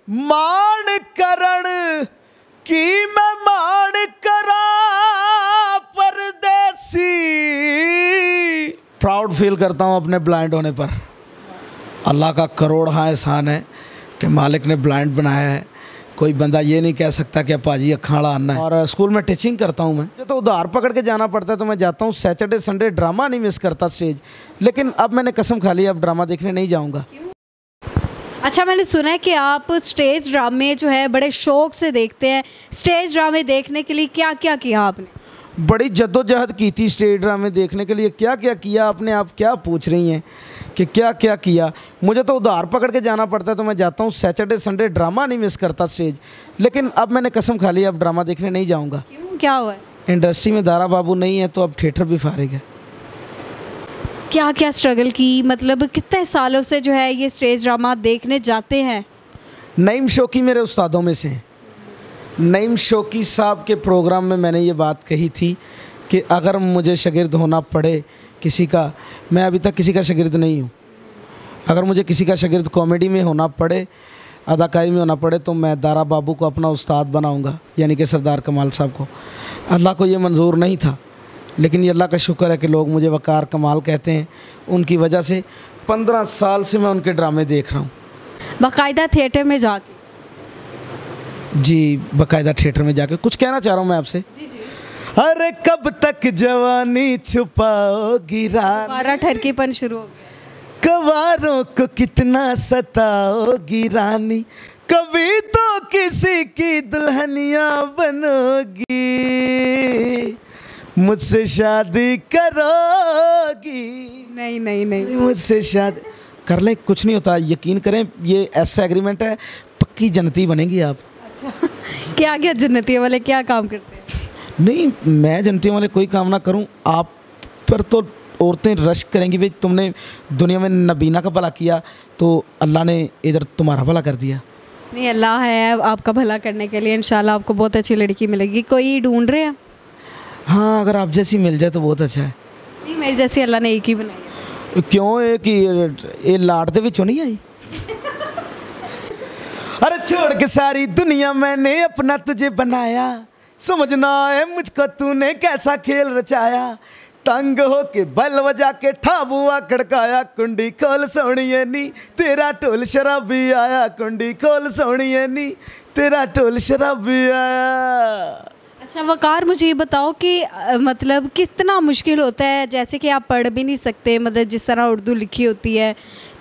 मान करण की मैं मान करा परदेसी। प्राउड फील करता हूँ अपने ब्लाइंड होने पर। अल्लाह का करोड़ हाँ एहसान है कि मालिक ने ब्लाइंड बनाया है। कोई बंदा ये नहीं कह सकता कि पाजी अखा वाला आना है। और स्कूल में टीचिंग करता हूँ मैं, तो उधार पकड़ के जाना पड़ता है तो मैं जाता हूँ। सैटरडे संडे ड्रामा नहीं मिस करता स्टेज, लेकिन अब मैंने कसम खा ली अब ड्रामा देखने नहीं जाऊँगा। अच्छा, मैंने सुना है कि आप स्टेज ड्रामे जो है बड़े शौक से देखते हैं। स्टेज ड्रामे देखने के लिए क्या क्या किया आपने? बड़ी जद्दोजहद की थी स्टेज ड्रामे देखने के लिए। क्या क्या किया आपने, आप क्या पूछ रही हैं कि क्या क्या किया? मुझे तो उधार पकड़ के जाना पड़ता है तो मैं जाता हूँ। सैटरडे संडे ड्रामा नहीं मिस करता स्टेज, लेकिन अब मैंने कसम खा ली अब ड्रामा देखने नहीं जाऊँगा। क्यों, क्या हुआ है? इंडस्ट्री में दारा बाबू नहीं है तो अब थिएटर भी फारिग है। क्या क्या स्ट्रगल की, मतलब कितने सालों से जो है ये स्टेज ड्रामा देखने जाते हैं? नईम शौकी मेरे उस्तादों में से हैं। नईम शौकी साहब के प्रोग्राम में मैंने ये बात कही थी कि अगर मुझे शागिर्द होना पड़े किसी का, मैं अभी तक किसी का शागिर्द नहीं हूँ, अगर मुझे किसी का शागिर्द कॉमेडी में होना पड़े, अदाकारी में होना पड़े, तो मैं दारा बाबू को अपना उस्ताद बनाऊँगा, यानी कि सरदार कमाल साहब को। अल्लाह को ये मंजूर नहीं था, लेकिन ये अल्लाह का शुक्र है कि लोग मुझे वकार कमाल कहते हैं। उनकी वजह से 15 साल से मैं उनके ड्रामे देख रहा हूँ बाकायदा थिएटर में जाके। जी, बाकायदा थिएटर में जाके। कुछ कहना चाह रहा हूँ मैं आपसे। जी जी। अरे कब तक जवानी छुपाओगी रानी, हमारा ठरकीपन शुरू हो गया। कवारों को कितना सताओगी रानी, कभी तो किसी की दुल्हनिया बनोगी, मुझसे शादी करोगी। नहीं नहीं नहीं, मुझसे शादी कर लें, कुछ नहीं होता, यकीन करें। ये ऐसा एग्रीमेंट है, पक्की जन्नती बनेंगी आप। अच्छा, क्या क्या जन्नतियों वाले क्या काम करते हैं? नहीं, मैं जन्नतियों वाले कोई काम ना करूं, आप पर तो औरतें रश करेंगी। भाई तुमने दुनिया में नबीना का भला किया तो अल्लाह ने इधर तुम्हारा भला कर दिया। नहीं, अल्लाह है आपका भला करने के लिए। इंशाल्लाह आपको बहुत अच्छी लड़की मिलेगी। कोई ढूंढ रहे हैं? हाँ, अगर आप जैसी मिल जाए तो बहुत अच्छा है। नहीं, मेरी जैसी अल्लाह ने एक ही बनाई है। क्यों, एक ये लाट दे विचों नहीं आई? अरे छोड़ के सारी दुनिया मैंने अपना तुझे बनाया, समझना है मुझको तूने कैसा खेल रचाया, तंग हो के बल बजा के ठाबुआ खड़काया, कुंडी खोल सोनिए नी तेरा ढोल शराबी आया, कुंडी खोल सोनिए नी तेरा ढोल शराबी आया। अच्छा वकार, मुझे ये बताओ कि मतलब कितना मुश्किल होता है, जैसे कि आप पढ़ भी नहीं सकते, मतलब जिस तरह उर्दू लिखी होती है,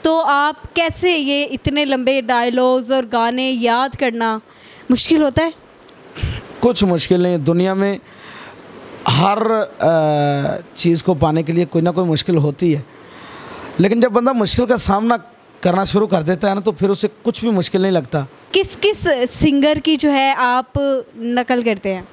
तो आप कैसे ये इतने लंबे डायलॉग्स और गाने याद करना मुश्किल होता है? कुछ मुश्किल नहीं, दुनिया में हर चीज़ को पाने के लिए कोई ना कोई मुश्किल होती है, लेकिन जब बंदा मुश्किल का सामना करना शुरू कर देता है ना, तो फिर उसे कुछ भी मुश्किल नहीं लगता। किस किस सिंगर की जो है आप नकल करते हैं?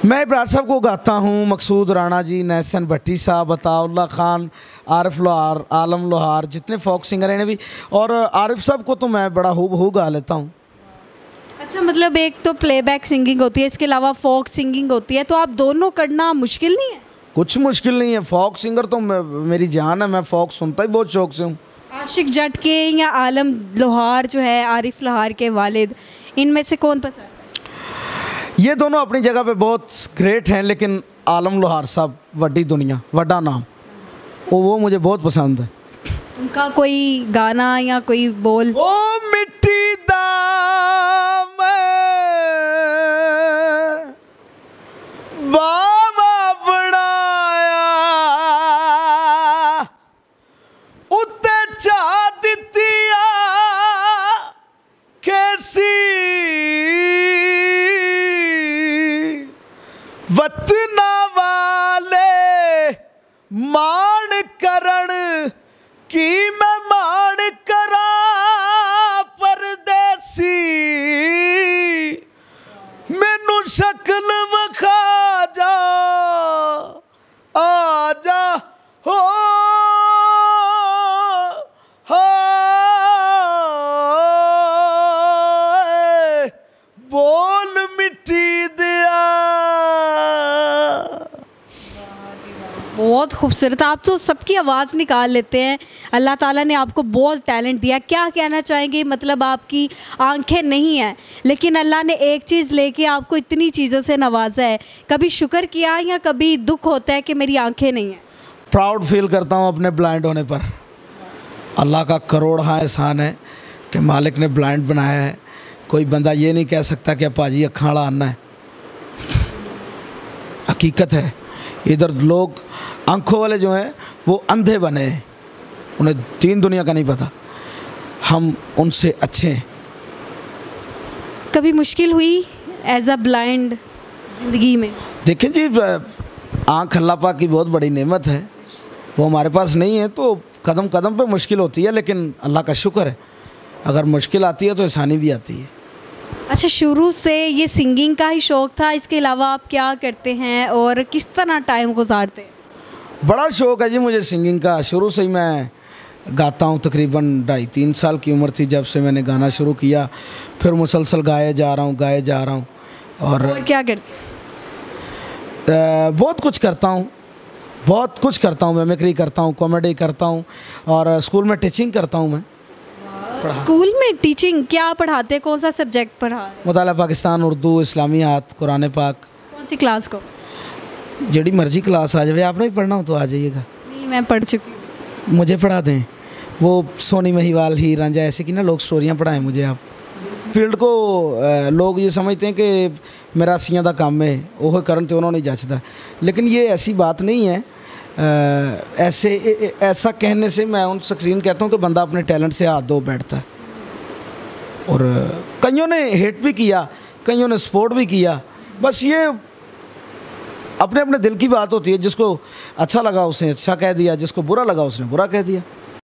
मैं इब्रार साहब को गाता हूँ, मकसूद राणा जी, नहसन भट्टी साहब, अताउल्ला खान, आरिफ लोहार, आलम लोहार, जितने फोक सिंगर हैं भी, और आरिफ साहब को तो मैं बड़ा हूबहू गा लेता हूँ। अच्छा, मतलब एक तो प्लेबैक सिंगिंग होती है, इसके अलावा फोक सिंगिंग होती है, तो आप दोनों करना मुश्किल नहीं है? कुछ मुश्किल नहीं है, फोक सिंगर तो मेरी जान है, मैं फोक सुनता ही बहुत शौक से हूँ। आशिक जट के या आलम लोहार जो है, आरिफ लोहार के वालिद, इनमें से कौन पसंद है? ये दोनों अपनी जगह पे बहुत ग्रेट हैं, लेकिन आलम लोहार साहब वड्डी दुनिया, वड्डा नाम, वो मुझे बहुत पसंद है। उनका कोई गाना या कोई बोल? ओ मिट्टी दाम बाबा बनाया, उत्ते चा दितिया कैसी वतना वाले मान करण की मैं मान करा परदेसी, मैनू शक्ल विखा जा आ जा हो बोल मिट्टी दिया। बहुत खूबसूरत, आप तो सबकी आवाज़ निकाल लेते हैं। अल्लाह ताला ने आपको बहुत टैलेंट दिया। क्या कहना चाहेंगे, मतलब आपकी आंखें नहीं हैं लेकिन अल्लाह ने एक चीज़ लेके आपको इतनी चीज़ों से नवाजा है, कभी शुक्र किया या कभी दुख होता है कि मेरी आंखें नहीं हैं? प्राउड फील करता हूँ अपने ब्लाइंड होने पर। अल्लाह का करोड़ हाँ एहसान है कि मालिक ने ब्लाइंड बनाया है। कोई बंदा ये नहीं कह सकता कि पाजी अखां वाला आना है। हकीकत है, इधर लोग आंखों वाले जो हैं वो अंधे बने हैं, उन्हें तीन दुनिया का नहीं पता। हम उनसे अच्छे हैं। कभी मुश्किल हुई एज अ ब्लाइंड ज़िंदगी में? देखें जी, आँख अल्लाह पाक की बहुत बड़ी नेमत है, वो हमारे पास नहीं है तो कदम कदम पे मुश्किल होती है, लेकिन अल्लाह का शुक्र है अगर मुश्किल आती है तो आसानी भी आती है। अच्छा, शुरू से ये सिंगिंग का ही शौक़ था, इसके अलावा आप क्या करते हैं और किस तरह टाइम गुजारते हैं? बड़ा शौक़ है जी मुझे सिंगिंग का। शुरू से ही मैं गाता हूँ। तकरीबन 2.5-3 साल की उम्र थी जब से मैंने गाना शुरू किया, फिर मुसलसल गाए जा रहा हूँ और क्या करते? बहुत कुछ करता हूँ। मिमिक्री करता हूँ, कॉमेडी करता हूँ और स्कूल में टीचिंग करता हूँ मैं। स्कूल में टीचिंग क्या पढ़ाते हैं, कौन सा सब्जेक्ट पढ़ा रहे हैं? मुताला पाकिस्तान, उर्दू, इस्लामियात, कुरान पाक। कौन सी क्लास को? जड़ी मर्जी क्लास आ जाए, आपने भी पढ़ना हो तो आ जाइएगा। नहीं, मैं पढ़ चुकी हूँ। मुझे पढ़ा दें, वो सोनी महिवाल, ही रांझा, ऐसे की ना लोग स्टोरियाँ पढ़ाएं मुझे आप। फील्ड को लोग ये समझते हैं कि मेरा सियां दा काम है, वो करन तो उन्होंने जचता, लेकिन ये ऐसी बात नहीं है। ऐसा कहने से मैं उन स्क्रीन कहता हूँ कि बंदा अपने टैलेंट से हाथ धो बैठता है। और कईयों ने हेट भी किया, कईयों ने सपोर्ट भी किया, बस ये अपने अपने दिल की बात होती है। जिसको अच्छा लगा उसने अच्छा कह दिया, जिसको बुरा लगा उसने बुरा कह दिया।